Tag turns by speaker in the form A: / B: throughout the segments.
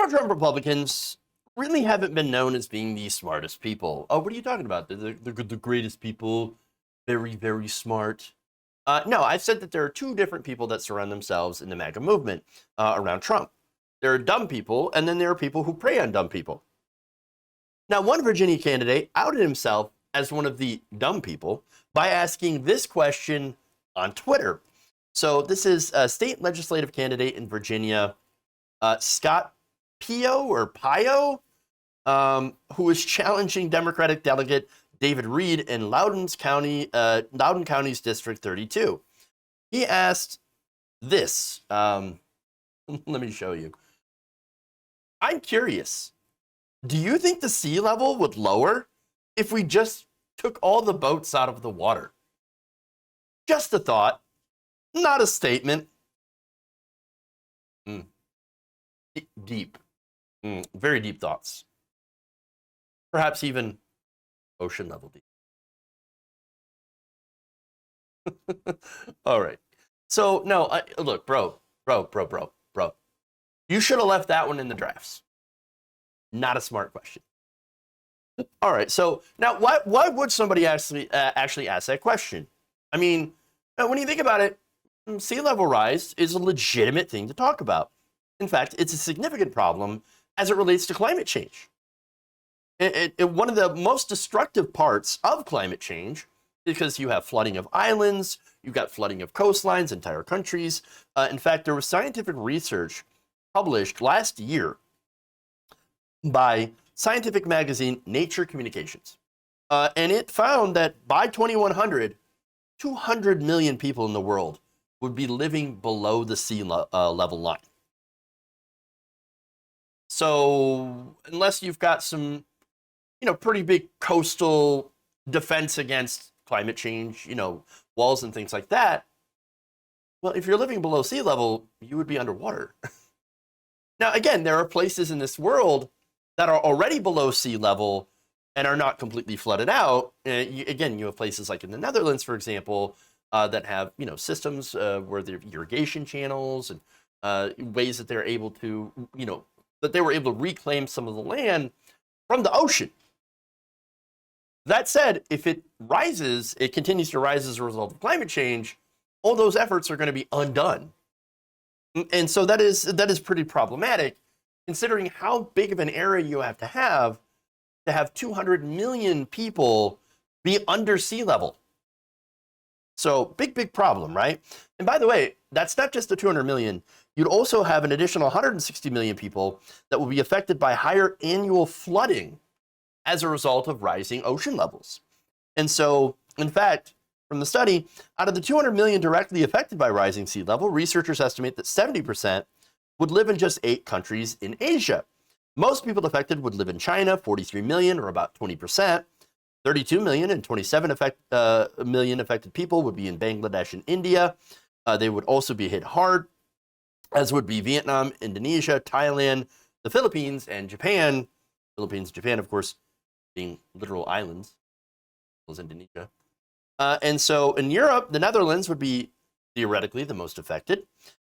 A: Pro-Trump Republicans really haven't been known as being the smartest people. Oh, what are you talking about? They're the greatest people, very, very smart. No, I've said that there are two different people that surround themselves in the MAGA movement around Trump. There are dumb people, and then there are people who prey on dumb people. Now, one Virginia candidate outed himself as one of the dumb people by asking this question on Twitter. So this is a state legislative candidate in Virginia, Scott Pio, who is challenging Democratic delegate David Reed in Loudoun County's District 32. He asked this. Let me show you. I'm curious. Do you think the sea level would lower if we just took all the boats out of the water? Just a thought, not a statement. Deep. Very deep thoughts. Perhaps even ocean level deep. All right. So, no, look, bro. You should have left that one in the drafts. Not a smart question. All right. So now, why would somebody actually ask that question? I mean, when you think about it, sea level rise is a legitimate thing to talk about. In fact, it's a significant problem as it relates to climate change. One of the most destructive parts of climate change, because you have flooding of islands, you've got flooding of coastlines, entire countries. In fact, there was scientific research published last year by scientific magazine Nature Communications. And it found that by 2100, 200 million people in the world would be living below the sea level line. So unless you've got some, pretty big coastal defense against climate change, walls and things like that, well, if you're living below sea level, you would be underwater. Now, again, there are places in this world that are already below sea level and are not completely flooded out. Again, you have places like in the Netherlands, for example, that have, systems where there are irrigation channels and ways that they're able to, that they were able to reclaim some of the land from the ocean. That said, if it rises, it continues to rise as a result of climate change, all those efforts are going to be undone. And so that is pretty problematic, considering how big of an area you have to have 200 million people be under sea level. So big problem, right? And by the way, that's not just the 200 million. You'd also have an additional 160 million people that will be affected by higher annual flooding as a result of rising ocean levels. And so, in fact, from the study, out of the 200 million directly affected by rising sea level, researchers estimate that 70% would live in just 8 countries in Asia. Most people affected would live in China, 43 million, or about 20%. 32 million and 27 million affected people would be in Bangladesh and India. They would also be hit hard, as would be Vietnam, Indonesia, Thailand, the Philippines, and Japan. Philippines and Japan, of course, being literal islands, as Indonesia. And so in Europe, the Netherlands would be theoretically the most affected.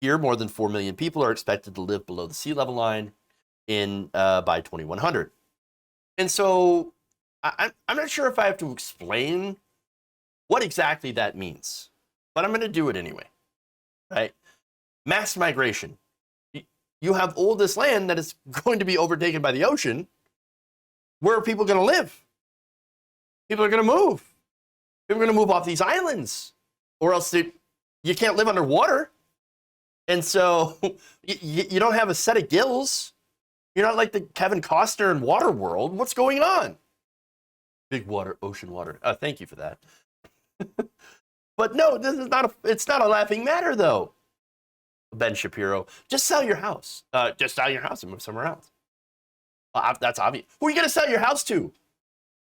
A: Here, more than 4 million people are expected to live below the sea level line by 2100. And so I'm not sure if I have to explain what exactly that means, but I'm going to do it anyway, right? Mass migration. You have all this land that is going to be overtaken by the ocean. Where are people going to live? People are going to move. People are going to move off these islands, or else you can't live underwater. And so you don't have a set of gills. You're not like the Kevin Costner in Waterworld. What's going on? Big water, ocean water. Thank you for that. But no, it's not a laughing matter, though. Ben Shapiro, just sell your house. Just sell your house and move somewhere else. That's obvious. Who are you going to sell your house to?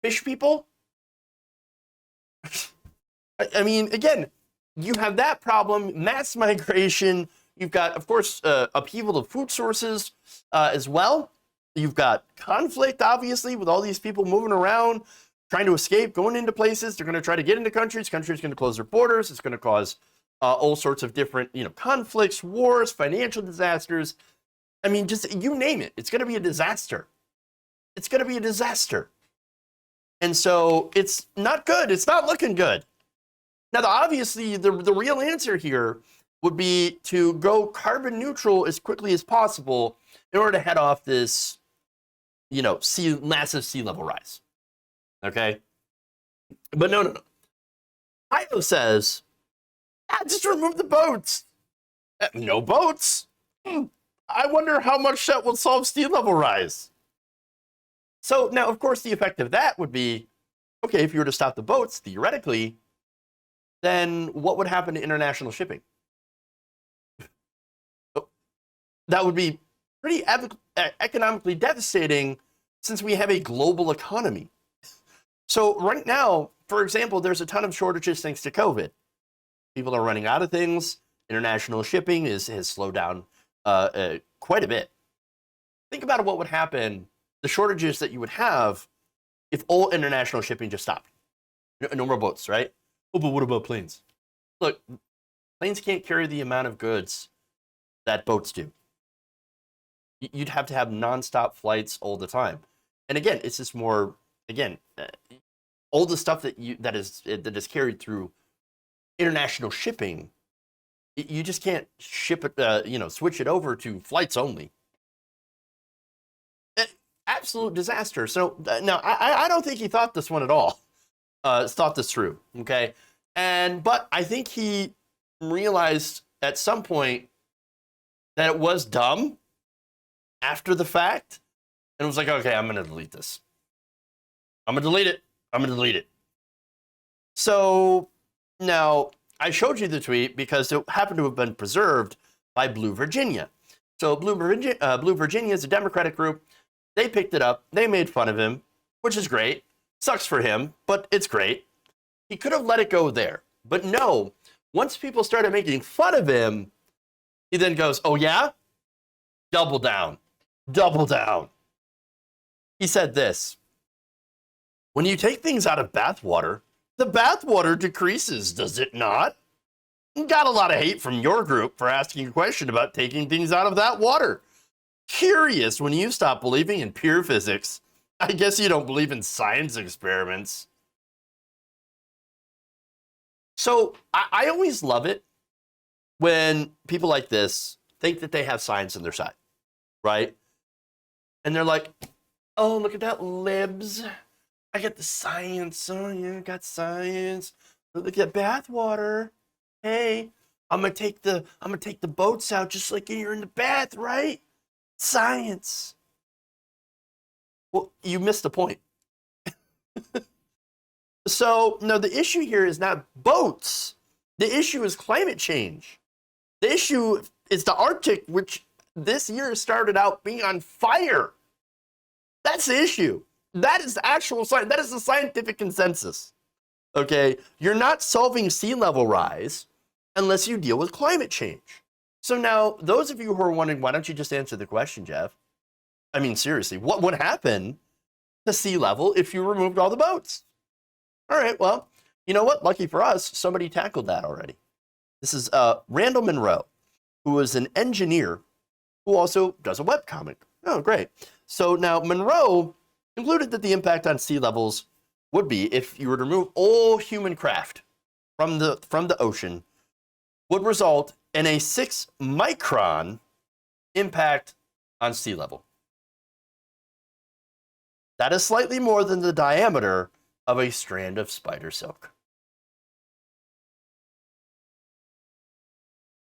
A: Fish people? I mean, again, you have that problem, mass migration. You've got, of course, upheaval of food sources as well. You've got conflict, obviously, with all these people moving around, trying to escape, going into places. They're going to try to get into countries. Countries are going to close their borders. It's going to cause all sorts of different, conflicts, wars, financial disasters. I mean, just you name it. It's going to be a disaster. It's going to be a disaster. And so it's not good. It's not looking good. Now, obviously, the real answer here would be to go carbon neutral as quickly as possible in order to head off this, massive sea level rise. Okay? But no. Io says, just remove the boats. No boats? I wonder how much that will solve sea level rise. So now, of course, the effect of that would be, okay, if you were to stop the boats, theoretically, then what would happen to international shipping? That would be pretty economically devastating since we have a global economy. So right now, for example, there's a ton of shortages thanks to COVID. People are running out of things. International shipping has slowed down quite a bit. Think about what would happen, the shortages that you would have if all international shipping just stopped. No more boats, right? Oh, but what about planes? Look, planes can't carry the amount of goods that boats do. You'd have to have nonstop flights all the time. And again, it's just more, all the stuff that is carried through international shipping, you just can't ship it, switch it over to flights only. Absolute disaster. So now I don't think he thought this one at all. Thought this through, okay? But I think he realized at some point that it was dumb after the fact, and was like, okay, I'm gonna delete this. I'm gonna delete it. So now I showed you the tweet because it happened to have been preserved by Blue Virginia. So Blue Virginia is a Democratic group. They picked it up. They made fun of him, which is great. Sucks for him, but it's great. He could have let it go there. But no, once people started making fun of him, he then goes, oh yeah? Double down. Double down. He said this: when you take things out of bathwater, the bathwater decreases, does it not? Got a lot of hate from your group for asking a question about taking things out of that water. Curious when you stop believing in pure physics. I guess you don't believe in science experiments. So I always love it when people like this think that they have science on their side, right? And they're like, oh, look at that, libs. I got the science. Oh, yeah, I got science. Look at bathwater. Hey, I'm gonna take the boats out just like you're in the bath, right? Science. Well, you missed the point. So, no, the issue here is not boats. The issue is climate change. The issue is the Arctic, which this year started out being on fire. That's the issue. That is the actual science. That is the scientific consensus. Okay? You're not solving sea level rise unless you deal with climate change. So now, those of you who are wondering, why don't you just answer the question, Jeff? I mean, seriously, what would happen to sea level if you removed all the boats? All right, well, you know what? Lucky for us, somebody tackled that already. This is Randall Munroe, who is an engineer who also does a webcomic. Oh, great. So now Munroe concluded that the impact on sea levels would be, if you were to remove all human craft from the ocean, would result in a 6 micron impact on sea level. That is slightly more than the diameter of a strand of spider silk.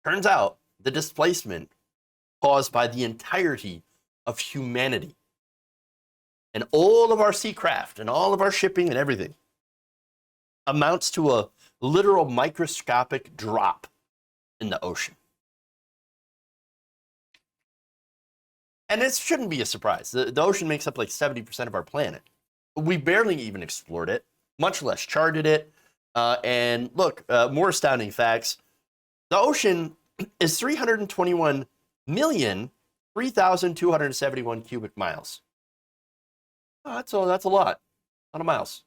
A: Turns out the displacement caused by the entirety of humanity and all of our sea craft and all of our shipping and everything amounts to a literal microscopic drop in the ocean. And this shouldn't be a surprise. The ocean makes up like 70% of our planet. We barely even explored it, much less charted it. And look, more astounding facts. The ocean is 321,003,271 cubic miles. Oh, that's a lot. A lot of miles.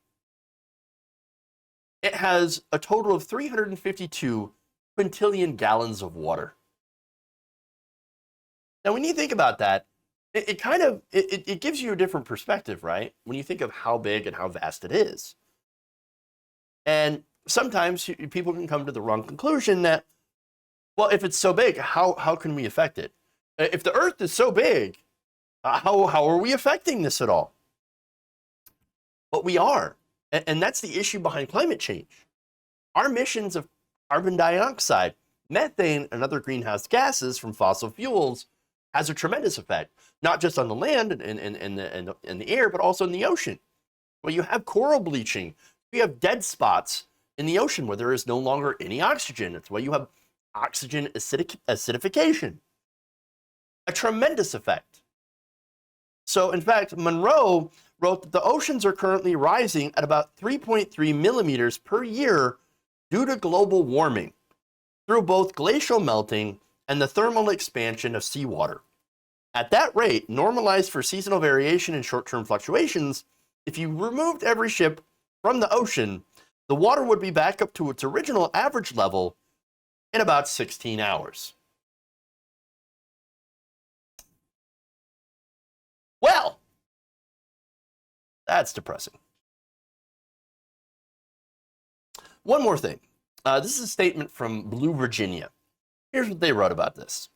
A: It has a total of 352 quintillion gallons of water. Now, when you think about that, it gives you a different perspective, right? When you think of how big and how vast it is. And sometimes people can come to the wrong conclusion that, well, if it's so big, how can we affect it? If the Earth is so big, how are we affecting this at all? But we are. And that's the issue behind climate change. Our emissions of carbon dioxide, methane, and other greenhouse gases from fossil fuels has a tremendous effect, not just on the land and in the air, but also in the ocean. Well, you have coral bleaching. You have dead spots in the ocean where there is no longer any oxygen. That's why you have oxygen acidification. A tremendous effect. So, in fact, Monroe wrote that the oceans are currently rising at about 3.3 millimeters per year due to global warming through both glacial melting and the thermal expansion of seawater. At that rate, normalized for seasonal variation and short-term fluctuations, if you removed every ship from the ocean, the water would be back up to its original average level in about 16 hours. Well, that's depressing. One more thing. This is a statement from Blue Virginia. Here's what they wrote about this.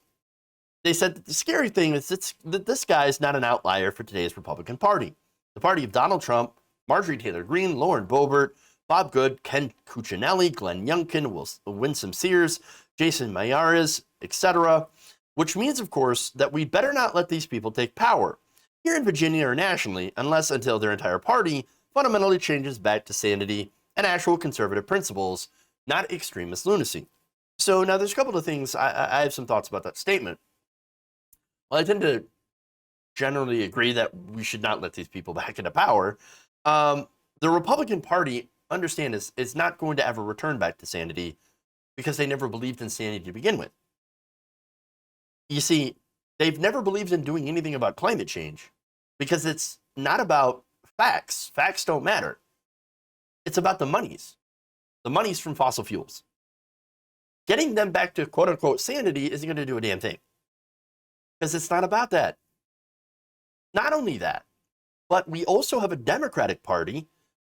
A: They said that the scary thing is that this guy is not an outlier for today's Republican Party. The party of Donald Trump, Marjorie Taylor Greene, Lauren Boebert, Bob Good, Ken Cuccinelli, Glenn Youngkin, Winsome Sears, Jason Miyares, etc., which means, of course, that we'd better not let these people take power, here in Virginia or nationally, until their entire party fundamentally changes back to sanity and actual conservative principles, not extremist lunacy. So now there's a couple of things, I have some thoughts about that statement. Well, I tend to generally agree that we should not let these people back into power. The Republican Party, understand, is not going to ever return back to sanity because they never believed in sanity to begin with. You see, they've never believed in doing anything about climate change because it's not about facts. Facts don't matter. It's about the monies from fossil fuels. Getting them back to quote-unquote sanity isn't going to do a damn thing because it's not about that. Not only that, but we also have a Democratic Party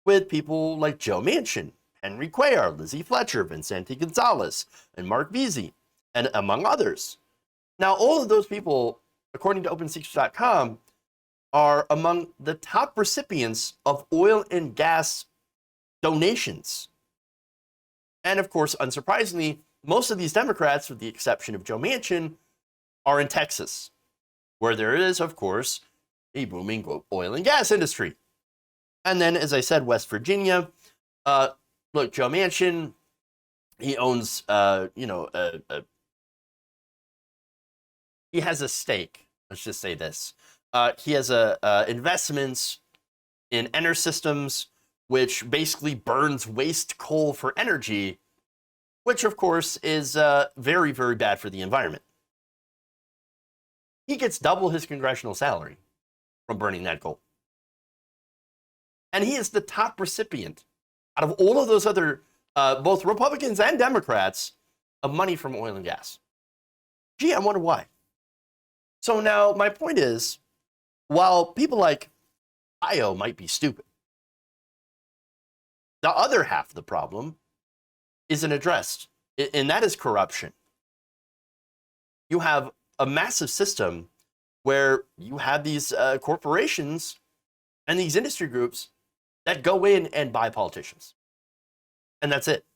A: with people like Joe Manchin, Henry Cuellar, Lizzie Fletcher, Vicente Gonzalez, and Mark Veazey, and among others. Now, all of those people, according to OpenSecrets.com, are among the top recipients of oil and gas donations. And of course, unsurprisingly, most of these Democrats, with the exception of Joe Manchin, are in Texas, where there is, of course, a booming oil and gas industry. And then, as I said, West Virginia. Look, Joe Manchin, he owns, he has a stake. Let's just say this. He has investments in Enersystems, which basically burns waste coal for energy, which, of course, is very, very bad for the environment. He gets double his congressional salary from burning that coal. And he is the top recipient out of all of those other, both Republicans and Democrats, of money from oil and gas. Gee, I wonder why. So now my point is, while people like Io might be stupid, the other half of the problem isn't addressed, and that is corruption. You have a massive system where you have these corporations and these industry groups that go in and buy politicians. And that's it.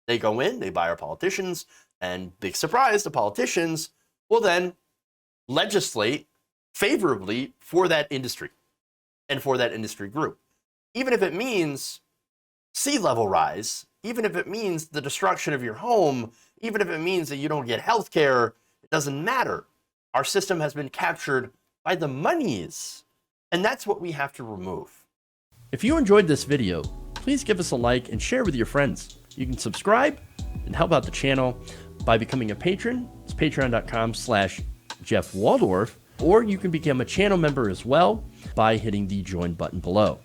A: They go in, they buy our politicians, and big surprise, the politicians will then legislate favorably for that industry and for that industry group. Even if it means sea level rise, even if it means the destruction of your home, even if it means that you don't get health care, it doesn't matter. Our system has been captured by the monies, and that's what we have to remove. If you enjoyed this video, please give us a like and share with your friends. You can subscribe and help out the channel by becoming a patron. It's patreon.com/Jeff Waldorf, or you can become a channel member as well by hitting the join button below.